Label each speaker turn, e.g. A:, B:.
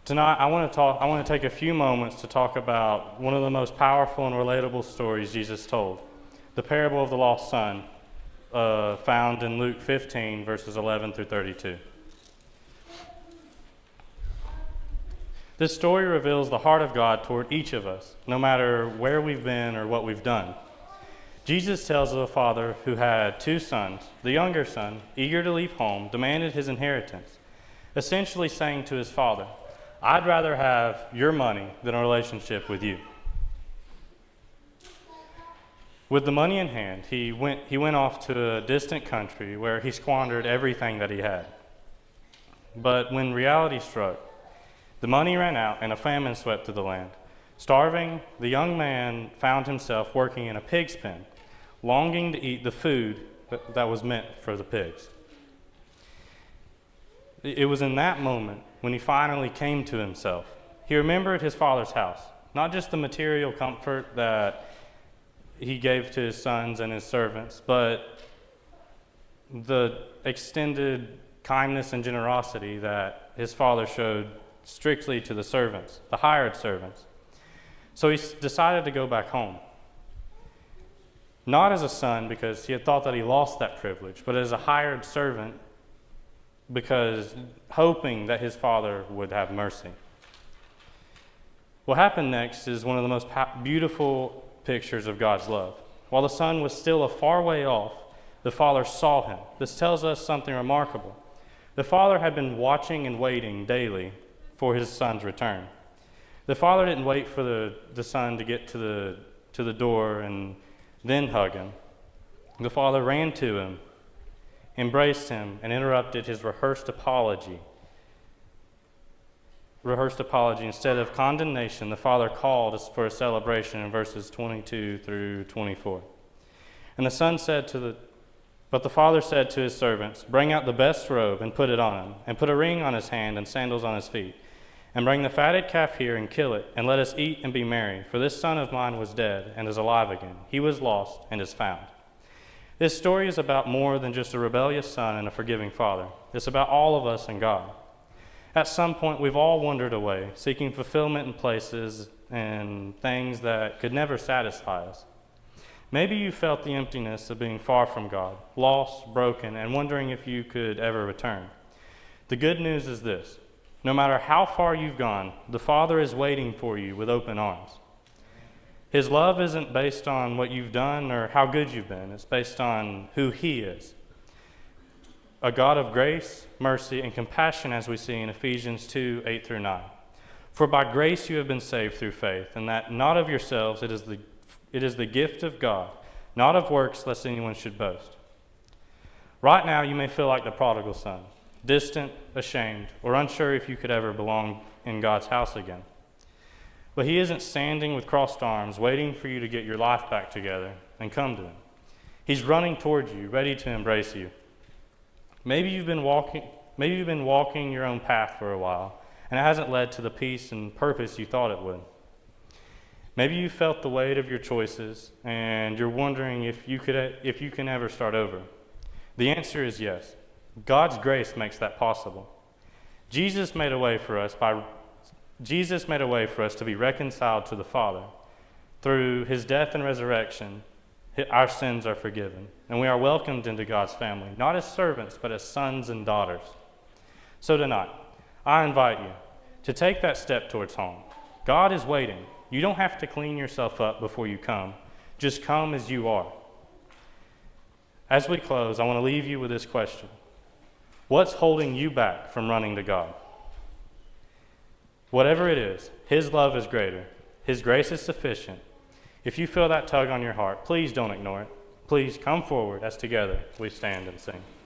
A: Tonight, I want to take a few moments to talk about one of the most powerful and relatable stories Jesus told, the parable of the lost son, found in Luke 15, verses 11 through 32. This story reveals the heart of God toward each of us, no matter where we've been or what we've done. Jesus tells of a father who had two sons. The younger son, eager to leave home, demanded his inheritance, essentially saying to his father, "I'd rather have your money than a relationship with you." With the money in hand, he went off to a distant country where he squandered everything that he had. But when reality struck, the money ran out and a famine swept through the land. Starving, the young man found himself working in a pig's pen, longing to eat the food that was meant for the pigs. It was in that moment when he finally came to himself. He remembered his father's house, not just the material comfort that he gave to his sons and his servants, but the extended kindness and generosity that his father showed strictly to the servants, the hired servants. So he decided to go back home. Not as a son, because he had thought that he lost that privilege, but as a hired servant, because hoping that his father would have mercy. What happened next is one of the most beautiful pictures of God's love. While the son was still a far way off, the father saw him. This tells us something remarkable. The father had been watching and waiting daily for his son's return. The father didn't wait for the son to get to the door and then hug him. The father ran to him, embraced him, and interrupted his rehearsed apology. Instead of condemnation, the father called for a celebration in verses 22 through 24. And the father said to his servants, "Bring out the best robe and put it on him, and put a ring on his hand and sandals on his feet. And bring the fatted calf here and kill it, and let us eat and be merry. For this son of mine was dead and is alive again. He was lost and is found." This story is about more than just a rebellious son and a forgiving father. It's about all of us and God. At some point, we've all wandered away, seeking fulfillment in places and things that could never satisfy us. Maybe you felt the emptiness of being far from God, lost, broken, and wondering if you could ever return. The good news is this: no matter how far you've gone, the Father is waiting for you with open arms. His love isn't based on what you've done or how good you've been. It's based on who He is. A God of grace, mercy, and compassion, as we see in Ephesians 2, 8 through 9. For by grace you have been saved through faith, and that not of yourselves, it is the gift of God, not of works, lest anyone should boast. Right now you may feel like the prodigal son, distant, ashamed, or unsure if you could ever belong in God's house again. But He isn't standing with crossed arms, waiting for you to get your life back together and come to Him. He's running towards you, ready to embrace you. Maybe you've been walking your own path for a while, and it hasn't led to the peace and purpose you thought it would. Maybe you felt the weight of your choices, and you're wondering if you can ever start over. The answer is yes. God's grace makes that possible. Jesus made a way for us to be reconciled to the Father. Through His death and resurrection, our sins are forgiven, and we are welcomed into God's family, not as servants, but as sons and daughters. So tonight, I invite you to take that step towards home. God is waiting. You don't have to clean yourself up before you come. Just come as you are. As we close, I want to leave you with this question: what's holding you back from running to God? Whatever it is, His love is greater. His grace is sufficient. If you feel that tug on your heart, please don't ignore it. Please come forward as together we stand and sing.